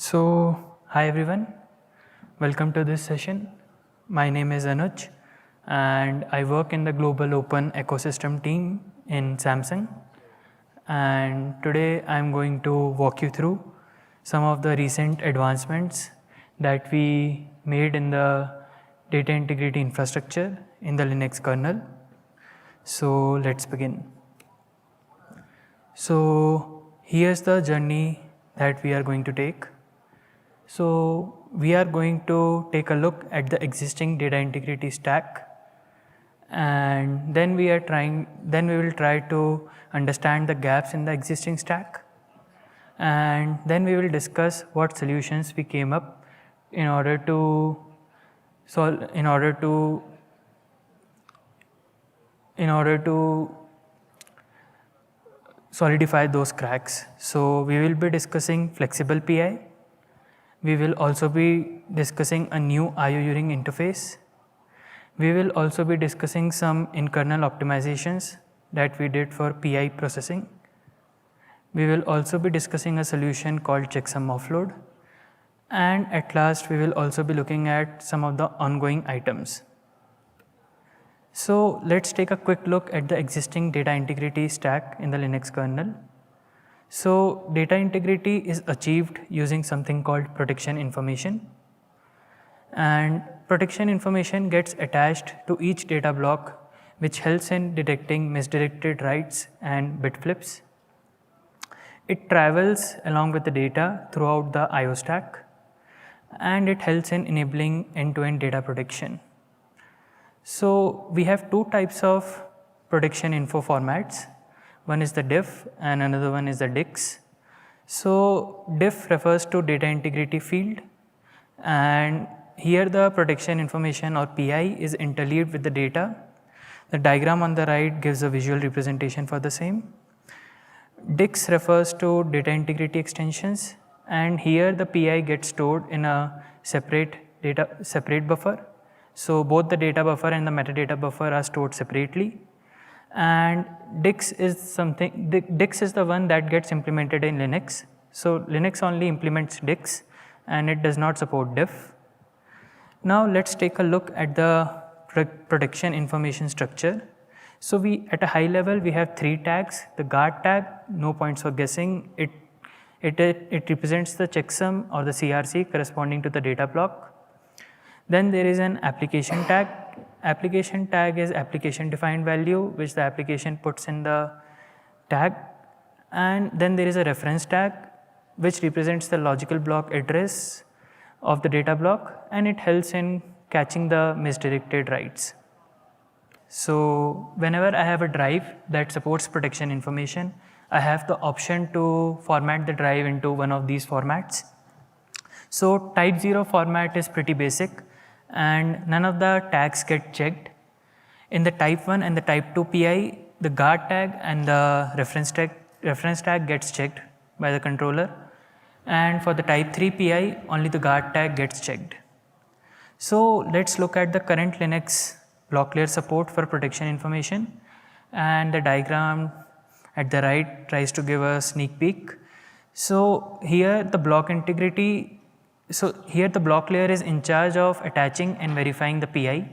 Hi everyone, welcome to this session. My name is Anuj and I work in the Global Open Ecosystem team in Samsung. And today I'm going to walk you through some of the recent advancements that we made in the data integrity infrastructure in the Linux kernel. So let's begin. So here's the journey that we are going to take. So we are going to take a look at the existing data integrity stack, and then we will try to understand the gaps in the existing stack, and then we will discuss what solutions we came up in order to solidify those cracks. So we will be discussing flexible PI. We will also be discussing a new IO-Uring interface. We will also be discussing some in-kernel optimizations that we did for PI processing. We will also be discussing a solution called checksum offload. And at last, we will also be looking at some of the ongoing items. So let's take a quick look at the existing data integrity stack in the Linux kernel. So data integrity is achieved using something called protection information, and protection information gets attached to each data block, which helps in detecting misdirected writes and bit flips. It travels along with the data throughout the IO stack, and it helps in enabling end-to-end data protection. So we have two types of protection info formats. One is the diff and another one is the DIX. So diff refers to data integrity field, and here the protection information or PI is interleaved with the data. The diagram on the right gives a visual representation for the same. DIX refers to data integrity extensions, and here the PI gets stored in a separate buffer. So both the data buffer and the metadata buffer are stored separately. And DIX is the one that gets implemented in Linux. So Linux only implements DIX and it does not support diff. Now let's take a look at the protection information structure. So at a high level we have three tags. The guard tag, no points for guessing. It represents the checksum or the CRC corresponding to the data block. Then there is an application tag. Application tag is application defined value which the application puts in the tag, and then there is a reference tag which represents the logical block address of the data block, and it helps in catching the misdirected writes. So whenever I have a drive that supports protection information, I have the option to format the drive into one of these formats. So type 0 format is pretty basic and none of the tags get checked. In the type 1 and the type 2 PI, the guard tag and the reference tag gets checked by the controller, and for the type 3 PI, only the guard tag gets checked. So let's look at the current Linux block layer support for protection information, and the diagram at the right tries to give a sneak peek. So here the block layer is in charge of attaching and verifying the PI.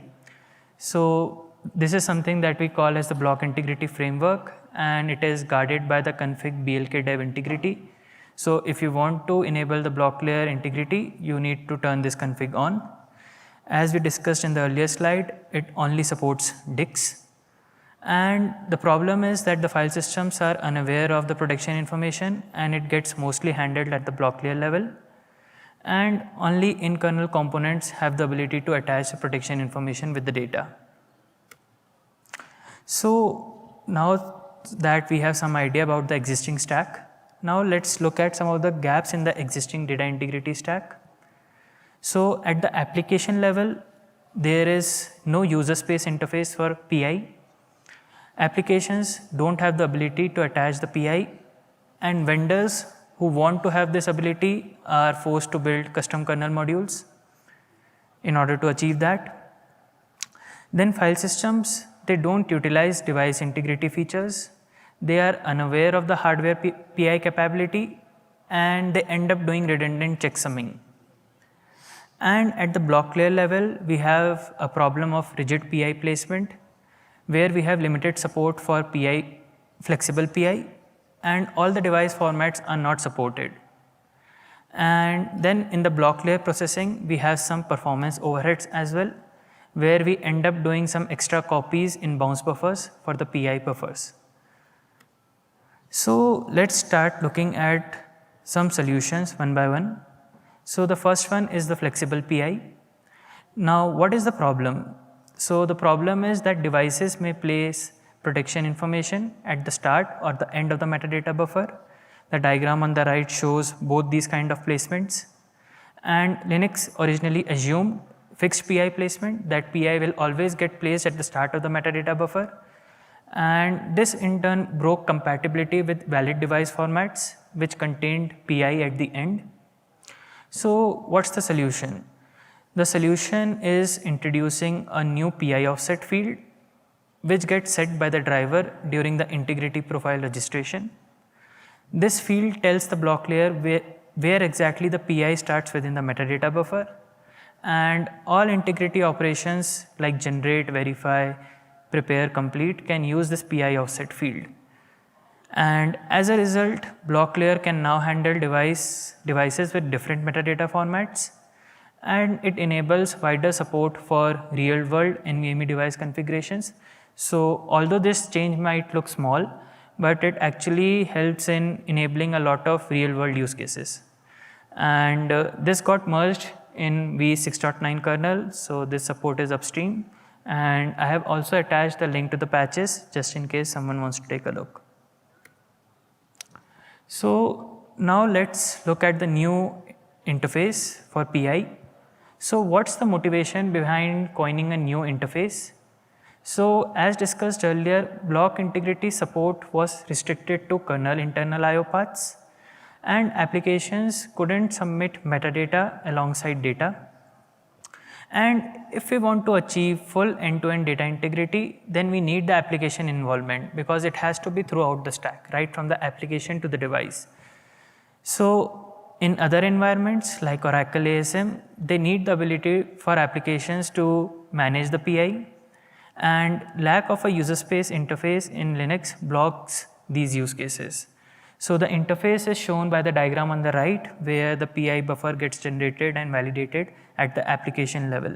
So this is something that we call as the block integrity framework, and it is guarded by the config blk dev integrity. So if you want to enable the block layer integrity, you need to turn this config on. As we discussed in the earlier slide, it only supports DIX. And the problem is that the file systems are unaware of the protection information, and it gets mostly handled at the block layer level. And only in-kernel components have the ability to attach the protection information with the data. So now that we have some idea about the existing stack, now let's look at some of the gaps in the existing data integrity stack. So at the application level, there is no user space interface for PI. Applications don't have the ability to attach the PI, and vendors who want to have this ability are forced to build custom kernel modules in order to achieve that. Then file systems, they don't utilize device integrity features. They are unaware of the hardware PI capability, and they end up doing redundant checksumming. And at the block layer level, we have a problem of rigid PI placement, where we have limited support for PI, flexible PI, and all the device formats are not supported. And then in the block layer processing, we have some performance overheads as well, where we end up doing some extra copies in bounce buffers for the PI buffers. So let's start looking at some solutions one by one. So the first one is the flexible PI. Now what is the problem? So the problem is that devices may place protection information at the start or the end of the metadata buffer. The diagram on the right shows both these kind of placements. And Linux originally assumed fixed PI placement, that PI will always get placed at the start of the metadata buffer. And this in turn broke compatibility with valid device formats which contained PI at the end. So what's the solution? The solution is introducing a new PI offset field which gets set by the driver during the integrity profile registration. This field tells the block layer where exactly the PI starts within the metadata buffer, and all integrity operations like generate, verify, prepare, complete can use this PI offset field. And as a result, block layer can now handle devices with different metadata formats, and it enables wider support for real world NVMe device configurations. So although this change might look small, but it actually helps in enabling a lot of real world use cases. And this got merged in v6.9 kernel, so this support is upstream. And I have also attached the link to the patches just in case someone wants to take a look. So now let's look at the new interface for PI. So what's the motivation behind coining a new interface? So as discussed earlier, block integrity support was restricted to kernel internal IO paths, and applications couldn't submit metadata alongside data. And if we want to achieve full end-to-end data integrity, then we need the application involvement, because it has to be throughout the stack, right from the application to the device. So in other environments like Oracle ASM, they need the ability for applications to manage the PI, and lack of a user space interface in Linux blocks these use cases. So the interface is shown by the diagram on the right, where the PI buffer gets generated and validated at the application level.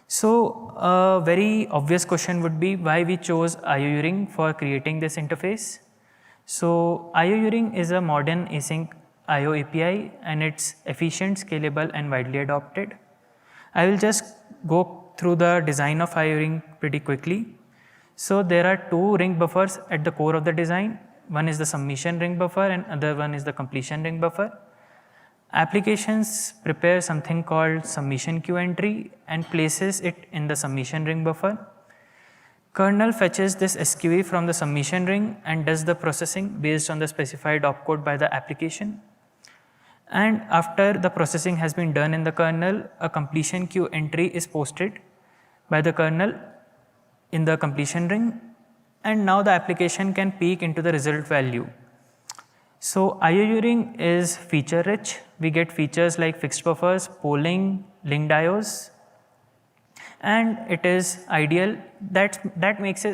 So a very obvious question would be why we chose IOUring for creating this interface. So IOUring is a modern async IO API, and it's efficient, scalable, and widely adopted. I will just go through the design of IOUring pretty quickly. So there are two ring buffers at the core of the design. One is the submission ring buffer and other one is the completion ring buffer. Applications prepare something called submission queue entry and places it in the submission ring buffer. Kernel fetches this SQE from the submission ring and does the processing based on the specified opcode by the application. And after the processing has been done in the kernel, a completion queue entry is posted by the kernel in the completion ring, and now the application can peek into the result value. So IOUring is feature rich. We get features like fixed buffers, polling, linked IOs, and it is ideal. That makes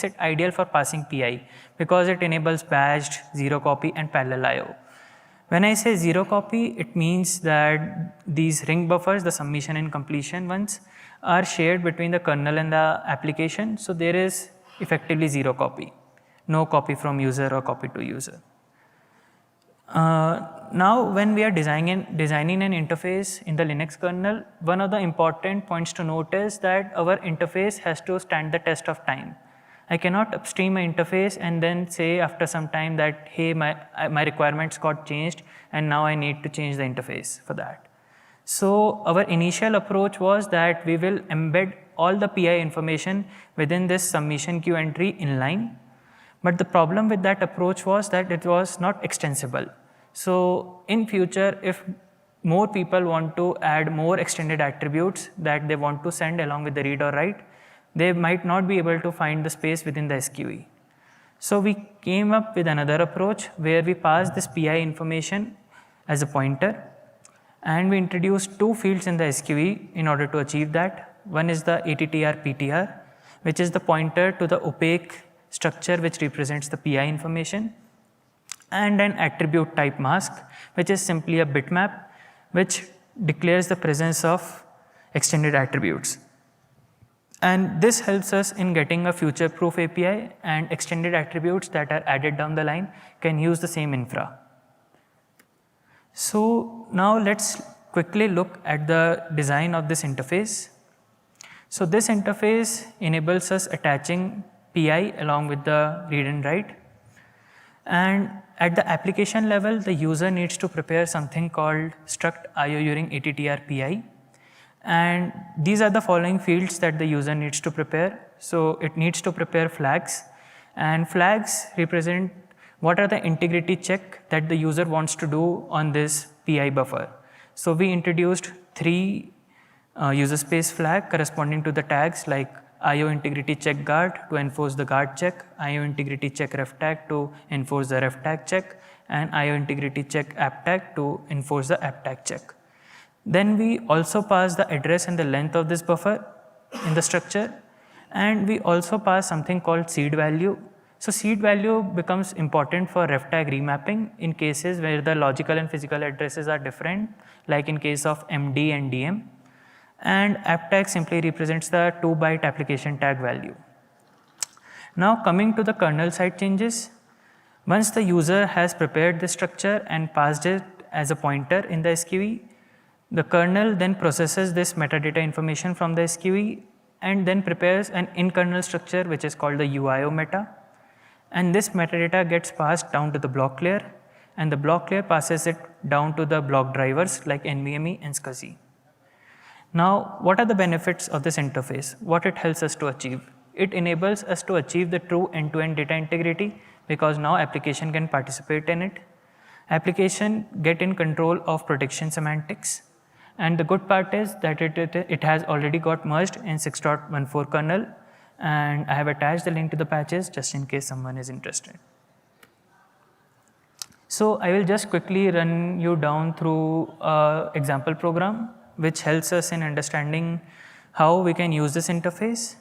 it ideal for passing PI, because it enables batched, zero copy, and parallel IO. When I say zero copy, it means that these ring buffers, the submission and completion ones, are shared between the kernel and the application. So there is effectively zero copy, no copy from user or copy to user. Now when we are designing an interface in the Linux kernel, one of the important points to note is that our interface has to stand the test of time. I cannot upstream an interface and then say after some time that, hey, my requirements got changed and now I need to change the interface for that. So our initial approach was that we will embed all the PI information within this submission queue entry inline. But the problem with that approach was that it was not extensible. So in future, if more people want to add more extended attributes that they want to send along with the read or write, they might not be able to find the space within the SQE. So we came up with another approach where we pass this PI information as a pointer, and we introduced two fields in the SQE in order to achieve that. One is the ATTR PTR, which is the pointer to the opaque structure which represents the PI information, and an attribute type mask, which is simply a bitmap which declares the presence of extended attributes. And this helps us in getting a future-proof API, and extended attributes that are added down the line can use the same infra. So now let's quickly look at the design of this interface. So this interface enables us attaching PI along with the read and write. And at the application level, the user needs to prepare something called struct IO during ATTR PI. And these are the following fields that the user needs to prepare. So it needs to prepare flags, and flags represent what are the integrity check that the user wants to do on this PI buffer. So we introduced 3 user space flag corresponding to the tags like IO integrity check guard to enforce the guard check, IO integrity check ref tag to enforce the ref tag check, and IO integrity check app tag to enforce the app tag check. Then we also pass the address and the length of this buffer in the structure, and we also pass something called seed value. So seed value becomes important for ref tag remapping in cases where the logical and physical addresses are different, like in case of MD and DM. And app tag simply represents the 2-byte application tag value. Now coming to the kernel side changes, once the user has prepared the structure and passed it as a pointer in the SQE, the kernel then processes this metadata information from the SQE and then prepares an in-kernel structure which is called the UIO meta. And this metadata gets passed down to the block layer, and the block layer passes it down to the block drivers like NVMe and SCSI. Now, what are the benefits of this interface? What it helps us to achieve? It enables us to achieve the true end-to-end data integrity because now application can participate in it. Application get in control of protection semantics. And the good part is that it has already got merged in 6.14 kernel, and I have attached the link to the patches just in case someone is interested. So I will just quickly run you down through an example program which helps us in understanding how we can use this interface.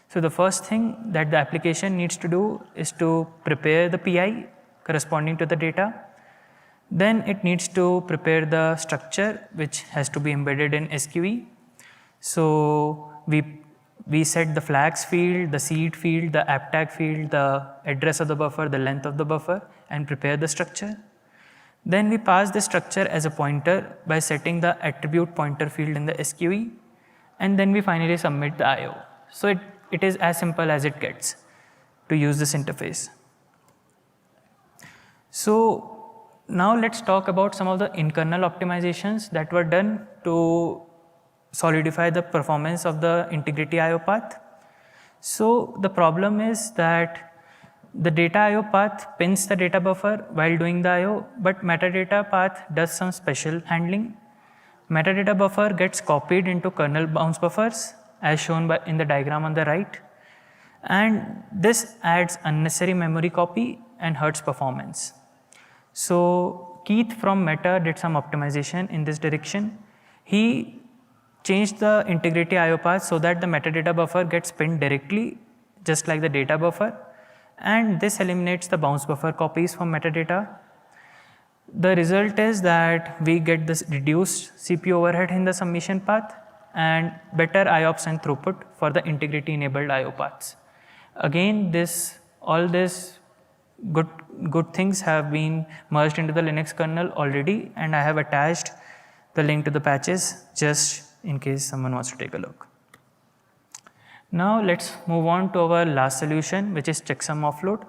So the first thing that the application needs to do is to prepare the PI corresponding to the data. Then it needs to prepare the structure which has to be embedded in SQE. So we set the flags field, the seed field, the app tag field, the address of the buffer, the length of the buffer, and prepare the structure. Then we pass the structure as a pointer by setting the attribute pointer field in the SQE, and then we finally submit the IO. So it is as simple as it gets to use this interface. So now let's talk about some of the in-kernel optimizations that were done to solidify the performance of the integrity IO path. So the problem is that the data IO path pins the data buffer while doing the IO, but metadata path does some special handling. Metadata buffer gets copied into kernel bounce buffers as shown in the diagram on the right, and this adds unnecessary memory copy and hurts performance. So Keith from Meta did some optimization in this direction. He changed the integrity IO path so that the metadata buffer gets pinned directly just like the data buffer, and this eliminates the bounce buffer copies from metadata. The result is that we get this reduced CPU overhead in the submission path and better IOPS and throughput for the integrity enabled IO paths. Again, all this good things have been merged into the Linux kernel already, and I have attached the link to the patches just in case someone wants to take a look. Now let's move on to our last solution, which is checksum offload.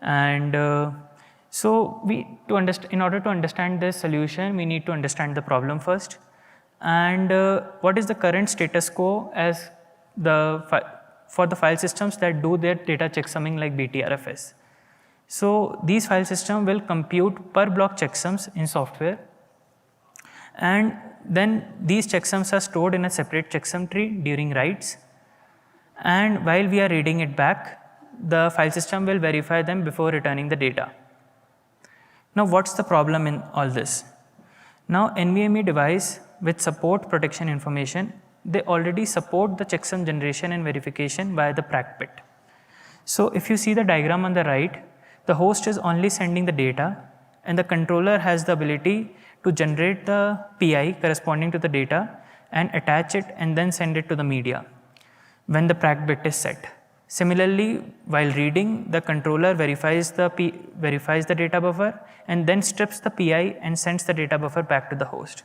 And so in order to understand this solution, we need to understand the problem first. And what is the current status quo as for the file systems that do their data checksumming like BTRFS. So these file systems will compute per block checksums in software, and then these checksums are stored in a separate checksum tree during writes, and while we are reading it back, the file system will verify them before returning the data. Now what's the problem in all this? Now NVMe device which support protection information, they already support the checksum generation and verification via the PRAC bit. So if you see the diagram on the right, the host is only sending the data and the controller has the ability to generate the PI corresponding to the data and attach it and then send it to the media when the PRAC bit is set. Similarly, while reading, the controller verifies the data buffer and then strips the PI and sends the data buffer back to the host.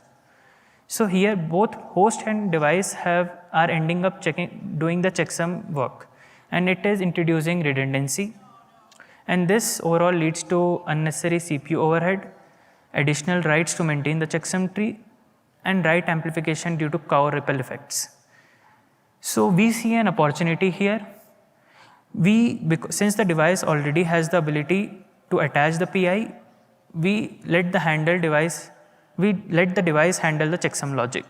So here both host and device are ending up doing the checksum work, and it is introducing redundancy. And this overall leads to unnecessary CPU overhead, additional writes to maintain the checksum tree, and write amplification due to cow ripple effects. So we see an opportunity here. Since the device already has the ability to attach the PI, we let the device handle the checksum logic.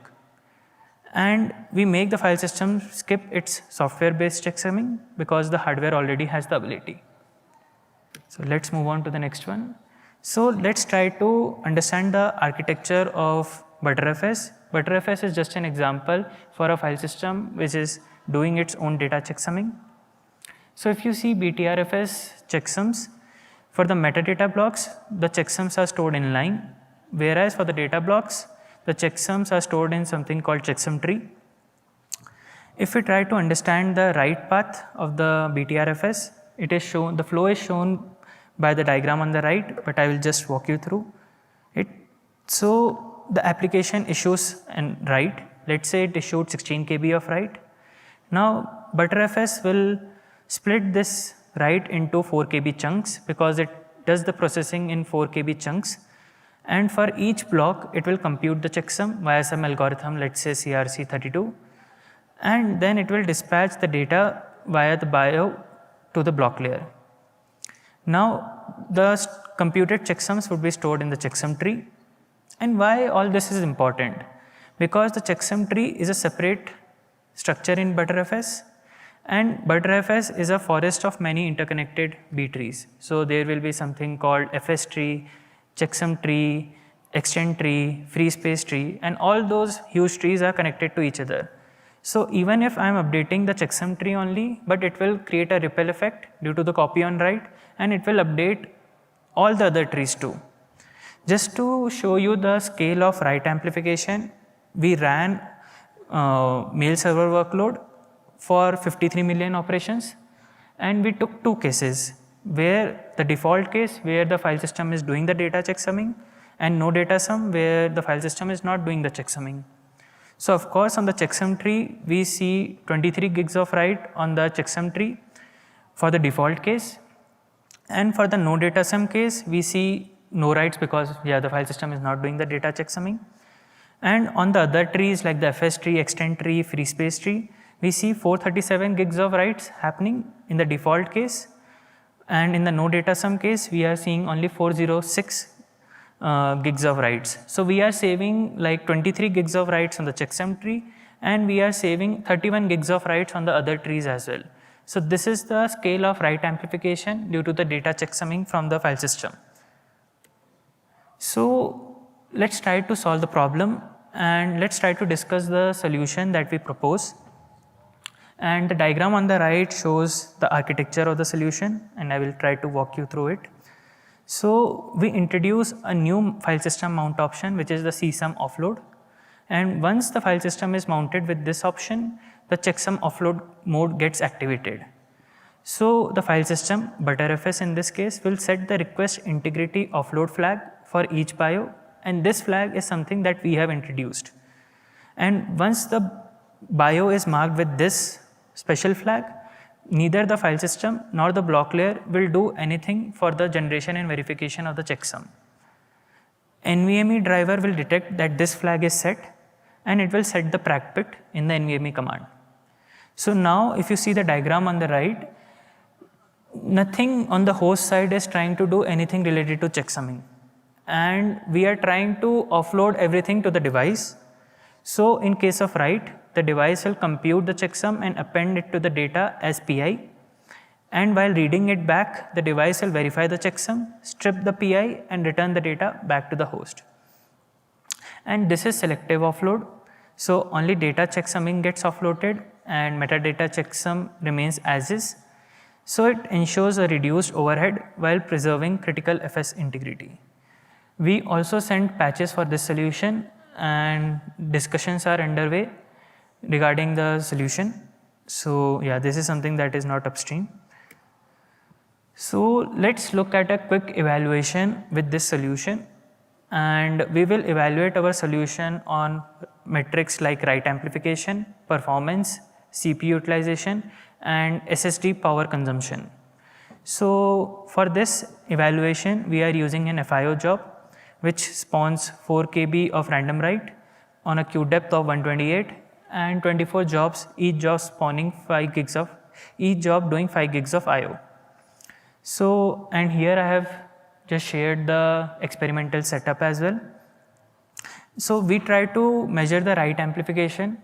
And we make the file system skip its software-based checksumming because the hardware already has the ability. So let's move on to the next one. So let's try to understand the architecture of ButterFS. ButterFS is just an example for a file system which is doing its own data checksumming. So if you see BTRFS checksums, for the metadata blocks, the checksums are stored in line, whereas for the data blocks, the checksums are stored in something called checksum tree. If we try to understand the write path of the BTRFS, it is shown, the flow is shown by the diagram on the right, but I will just walk you through it. So the application issues a write. Let's say it issued 16 KB of write. Now ButterFS will split this write into 4 KB chunks because it does the processing in 4 KB chunks. And for each block, it will compute the checksum via some algorithm, let's say CRC32. And then it will dispatch the data via the BIO to the block layer. Now, the computed checksums would be stored in the checksum tree. And why all this is important? Because the checksum tree is a separate structure in ButterFS, and ButterFS is a forest of many interconnected B trees. So there will be something called FS tree, checksum tree, extend tree, free space tree, and all those huge trees are connected to each other. So even if I am updating the checksum tree only, but it will create a ripple effect due to the copy on write, and it will update all the other trees too. Just to show you the scale of write amplification, we ran mail server workload for 53 million operations, and we took two cases where the default case where the file system is doing the data checksumming, and no data sum where the file system is not doing the checksumming. So of course on the checksum tree we see 23 gigs of write on the checksum tree for the default case, and for the no data sum case we see no writes because the file system is not doing the data checksumming. And on the other trees like the FS tree, extend tree, free space tree, we see 437 gigs of writes happening in the default case, and in the no data sum case we are seeing only 406 gigs of writes. So we are saving like 23 gigs of writes on the checksum tree, and we are saving 31 gigs of writes on the other trees as well. So this is the scale of write amplification due to the data checksumming from the file system. So let's try to solve the problem, and let's try to discuss the solution that we propose. And the diagram on the right shows the architecture of the solution, and I will try to walk you through it. So we introduce a new file system mount option, which is the csum offload. And once the file system is mounted with this option, the checksum offload mode gets activated. So the file system, ButterFS in this case, will set the request integrity offload flag for each BIO, and this flag is something that we have introduced. And once the BIO is marked with this special flag, neither the file system nor the block layer will do anything for the generation and verification of the checksum. NVMe driver will detect that this flag is set, and it will set the PRAC bit in the NVMe command. So now if you see the diagram on the right, nothing on the host side is trying to do anything related to checksumming, and we are trying to offload everything to the device. So in case of write, the device will compute the checksum and append it to the data as PI. And while reading it back, the device will verify the checksum, strip the PI, and return the data back to the host. And this is selective offload. So only data checksumming gets offloaded and metadata checksum remains as is. So it ensures a reduced overhead while preserving critical FS integrity. We also sent patches for this solution and discussions are underway regarding the solution. So yeah, this is something that is not upstream. So let's look at a quick evaluation with this solution, and we will evaluate our solution on metrics like write amplification, performance, CPU utilization, and SSD power consumption. So for this evaluation, we are using an FIO job which spawns 4 KB of random write on a queue depth of 128 and 24 jobs, each job spawning 5 gigs of, each job doing 5 gigs of IO. So, and here I have just shared the experimental setup as well. So we try to measure the write amplification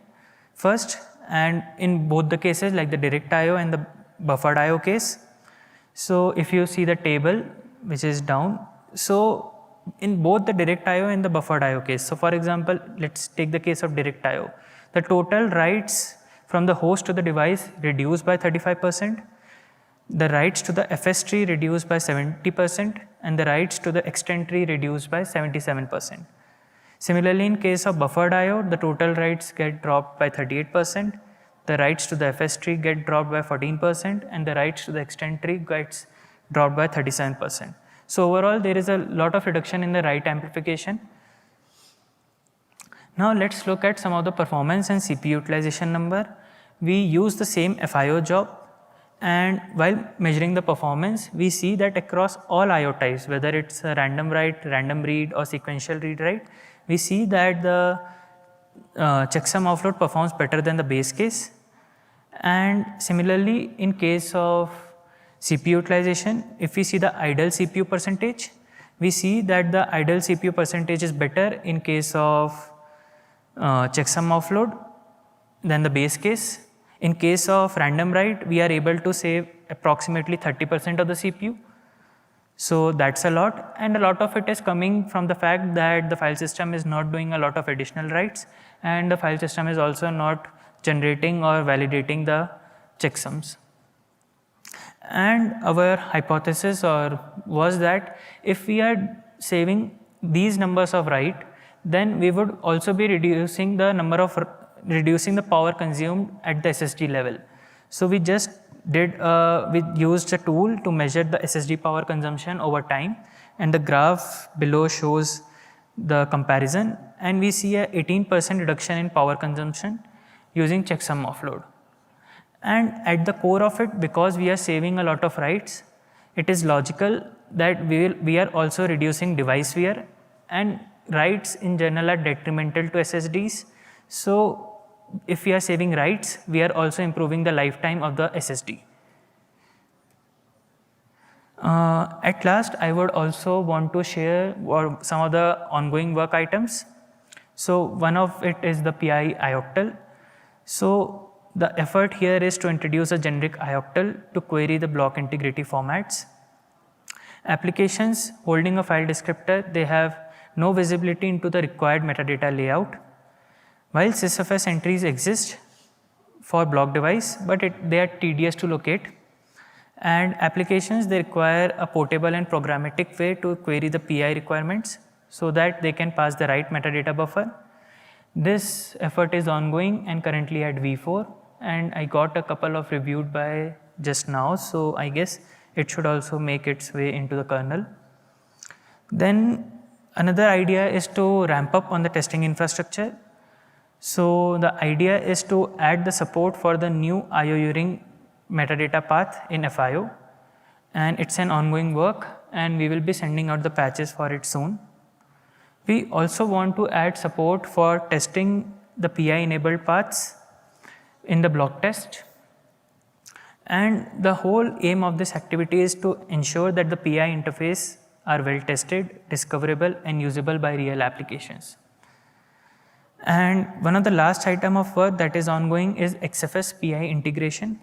first, and in both the cases, like the direct IO and the buffered IO case. So if you see the table which is down, so in both the direct IO and the buffered IO case. So for example, let's take the case of direct IO. The total writes from the host to the device reduced by 35%. The writes to the FS tree reduced by 70%, and the writes to the extend tree reduced by 77%. Similarly, in case of buffered IO, the total writes get dropped by 38%, the writes to the FS tree get dropped by 14%, and the writes to the extend tree gets dropped by 37%. So overall, there is a lot of reduction in the write amplification. Now let's look at some of the performance and CPU utilization number. We use the same FIO job, and while measuring the performance, we see that across all IO types, whether it's a random write, random read, or sequential read write, we see that the checksum offload performs better than the base case. And similarly, in case of CPU utilization, if we see the idle CPU percentage, we see that the idle CPU percentage is better in case of checksum offload than the base case. In case of random write, we are able to save approximately 30% of the CPU. So that's a lot, and a lot of it is coming from the fact that the file system is not doing a lot of additional writes, and the file system is also not generating or validating the checksums. And our hypothesis was that if we are saving these numbers of write, then we would also be reducing the power consumed at the SSD level. So we just we used a tool to measure the SSD power consumption over time, and the graph below shows the comparison, and we see a 18% reduction in power consumption using checksum offload. And at the core of it, because we are saving a lot of writes, it is logical that we are also reducing device wear, and writes in general are detrimental to SSDs. So if we are saving writes, we are also improving the lifetime of the SSD. At last, I would also want to share some of the ongoing work items. So one of it is the PI ioctal. So the effort here is to introduce a generic ioctal to query the block integrity formats. Applications holding a file descriptor, they have no visibility into the required metadata layout. While sysfs entries exist for block device, but they are tedious to locate. And applications, they require a portable and programmatic way to query the PI requirements so that they can pass the right metadata buffer. This effort is ongoing and currently at V4, and I got a couple of reviewed by just now, so I guess it should also make its way into the kernel. Then another idea is to ramp up on the testing infrastructure. So the idea is to add the support for the new IO-URING metadata path in FIO, and it's an ongoing work, and we will be sending out the patches for it soon. We also want to add support for testing the PI enabled paths in the block test. And the whole aim of this activity is to ensure that the PI interface are well tested, discoverable, and usable by real applications. And one of the last item of work that is ongoing is XFS PI integration.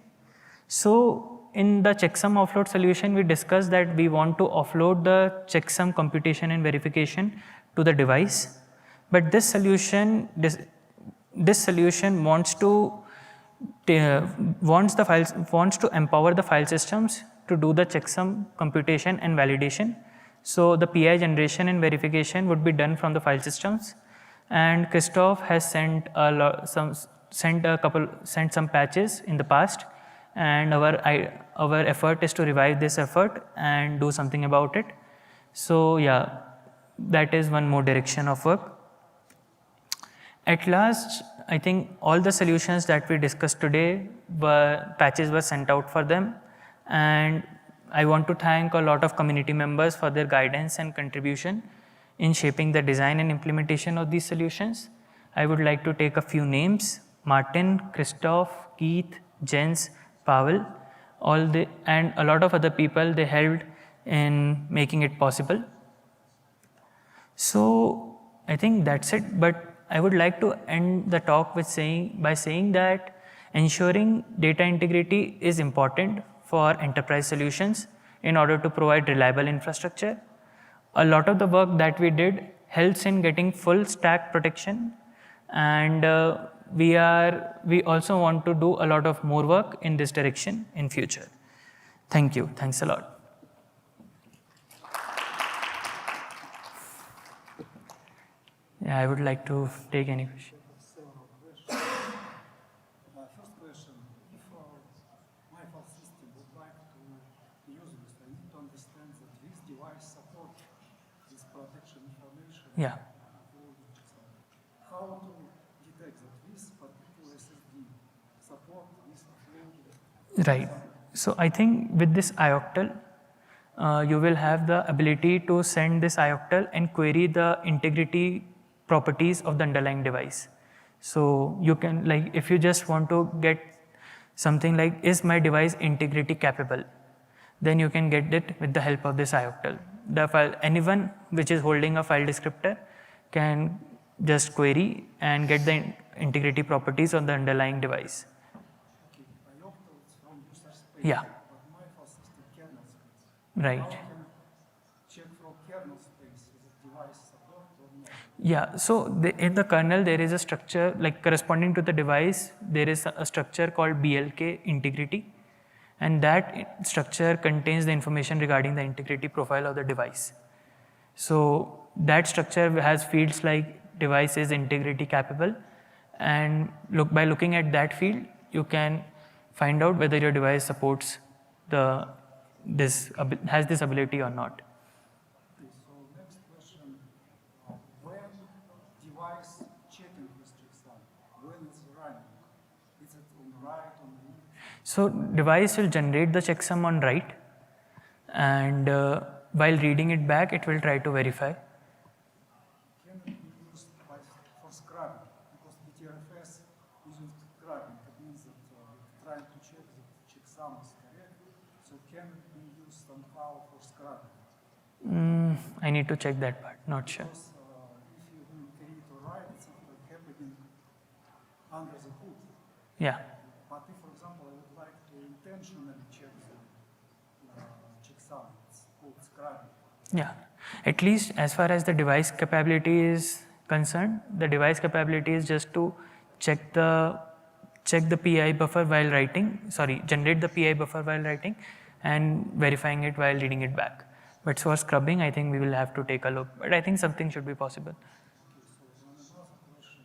So in the checksum offload solution, we discussed that we want to offload the checksum computation and verification to the device. But this solution wants to wants to empower the file systems to do the checksum computation and validation. So the PI generation and verification would be done from the file systems. And Christoph has sent some patches in the past, and our effort is to revive this effort and do something about it. So yeah, that is one more direction of work. At last, I think all the solutions that we discussed today, patches were sent out for them, and I want to thank a lot of community members for their guidance and contribution in shaping the design and implementation of these solutions. I would like to take a few names: Martin, Christoph, Keith, Jens, Pavel, and a lot of other people. They helped in making it possible. So I think that's it. But I would like to end the talk by saying that ensuring data integrity is important for enterprise solutions in order to provide reliable infrastructure. A lot of the work that we did helps in getting full stack protection, and we also want to do a lot of more work in this direction in future. Thank you. Thanks a lot. Yeah, I would like to take any question. First question, if my file system would like to use this, I need to understand that this device supports this protection information. Yeah. How to detect that this particular SSD support this offload? Right. So I think with this ioctl, you will have the ability to send this ioctl and query the integrity properties of the underlying device. So you can, like, if you just want to get something like, is my device integrity capable? Then you can get it with the help of this ioctl. Anyone which is holding a file descriptor can just query and get the integrity properties of the underlying device. Okay, ioctl is from user space. Yeah. But my file system kernel space. Right. How can I check from kernel space is the device support or not? Yeah, so in the kernel there is a structure, like corresponding to the device, there is a structure called BLK integrity, and that structure contains the information regarding the integrity profile of the device. So that structure has fields like device is integrity capable, and by looking at that field, you can find out whether your device supports has this ability or not. Okay, so next question, when device checking this checksum, when it's running, is it on write, on read? So device will generate the checksum on write, and while reading it back, it will try to verify. Can it be used for scrubbing? Because BTRFS uses scrubbing. That means that trying to check that checksum is correct. So can it be used somehow for scrubbing? I need to check that part, not sure. Because if you read or write, it's happening under the hood. Yeah. But if, for example, I would like to intentionally check the checksum, it's called scrubbing. Yeah, at least as far as the device capability is concerned, the device capability is just to check the PI buffer while writing, generate the PI buffer while writing and verifying it while reading it back. But for scrubbing, I think we will have to take a look, but I think something should be possible. Okay, so then another question.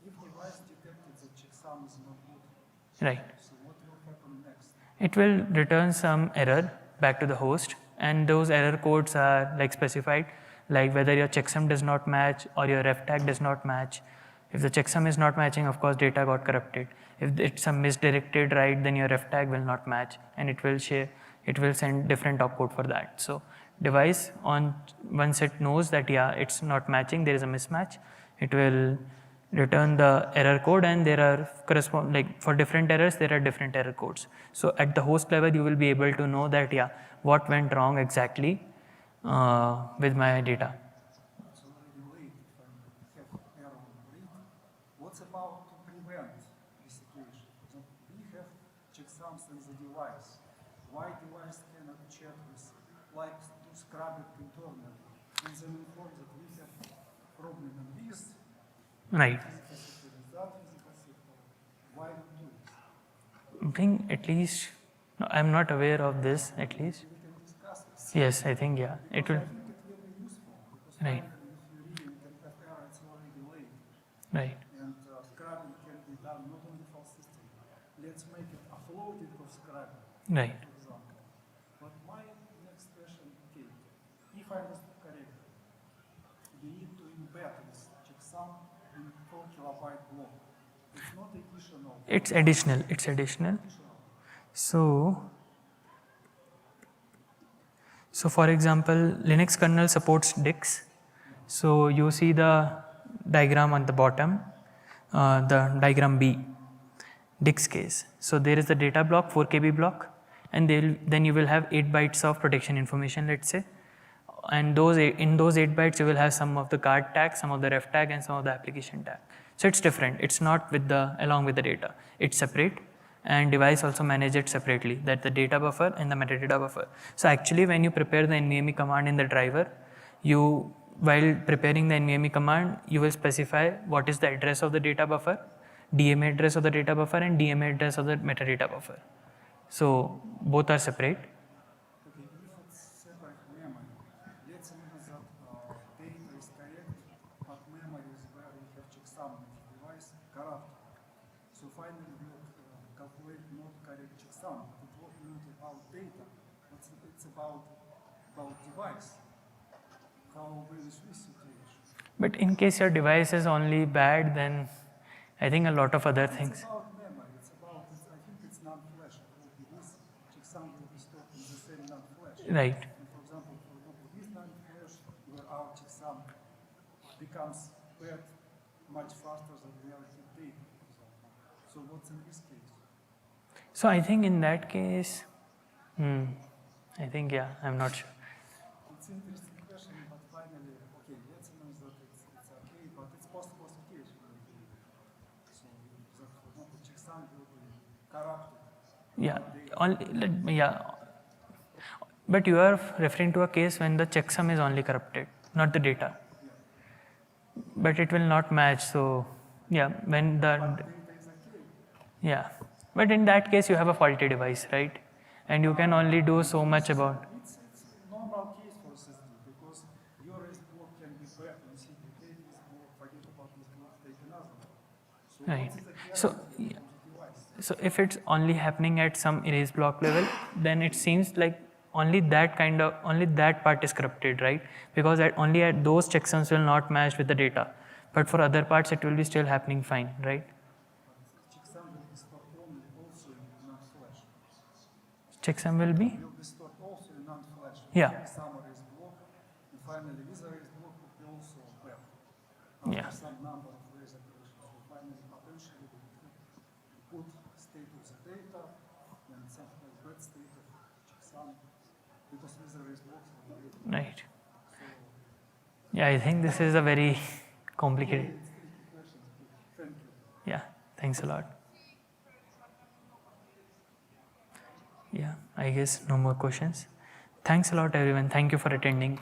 If device detected that checksum is not good, Right. so what will happen next? It will return some error back to the host, and those error codes are like specified, like whether your checksum does not match or your ref tag does not match. If the checksum is not matching, of course data got corrupted. If it's a misdirected write, then your ref tag will not match, and it will send different opcode for that. So device, once it knows that it's not matching, there is a mismatch, it will return the error code, and there are for different errors there are different error codes. So at the host level you will be able to know that what went wrong exactly with my data. It's already late if I have error on read. What's about to prevent this situation? So we have checksums in the device. why device cannot check with, like to scrub it internally, and then inform that we have problem in this Right. physical system, with that physical system. Why not do it? I think at least, no, I'm not aware of this at least. We can discuss it. Yes, I think, yeah, it Because will. I think it will be useful, because Right. finally if you read and can have error, it's already late. Right. And scrubbing can be done not only for system. Let's make it offloading of scrubbing, Right. for example. But my next question, okay, if I understood correctly, you need to embed this checksum in 4 kilobyte block. It's not additional. It's additional. It's additional. So for example, Linux kernel supports DICs. So you see the diagram on the bottom, the diagram B, DICs case. So there is the data block, 4 KB block, and then you will have 8 bytes of protection information, let's say. And in those 8 bytes, you will have some of the guard tag, some of the ref tag, and some of the application tag. So it's different. It's not along with the data. It's separate, and device also manage it separately. That the data buffer and the metadata buffer. So actually, when you prepare the NVMe command in the driver, while preparing the NVMe command, you will specify what is the address of the data buffer, DMA address of the data buffer, and DMA address of the metadata buffer. So both are separate. Okay, if it's separate memory, let's imagine that data is correct, but memory is where we have checksum in the device corrupt. So finally we will calculate not correct checksum. It was not about data, but it's about device. How we use this situation. But in case your device is only bad, then I think a lot of other It's things. about memory. I think it's non-flash. This checksum will be stored in the same non-flash. Right. And for example, this non-flash, where our checksum becomes bad much faster than reality data, for example. So what's in this case? So I think in that case, I think, yeah, I'm not sure. It's an interesting question, but finally, okay, let's imagine that it's okay, but it's post-classification. So that, for example, checksum will be corrupted. But you are referring to a case when the checksum is only corrupted, not the data. Yeah. But it will not match. So yeah, when the But data is okay. yeah, but in that case you have a faulty device, right? And you can only do so much about. It's a normal case for SSD because your REST block can be bad and see the data is block, forget about this block, take another one. So Right. what is the So, guarantee from the device? So if it's only happening at some erase block level, then it seems like only that part is corrupted, right? Because only at those checksums will not match with the data. But for other parts, it will be still happening fine, right? But checksum will be stored only also in non-flash. Checksum will be? Will be stored also in non-flash. Yeah. Checksum REST block, and finally this REST block will be also bad. Yeah. After some number of REST operations, so finally potentially we could put state of the data and something like bad state of checksum because this REST blocks are already. Right. So Yeah, I think this is a very complicated. it's a tricky question. Thank you. Yeah, thanks a lot. Yeah, I guess no more questions. Thanks a lot, everyone. Thank you for attending.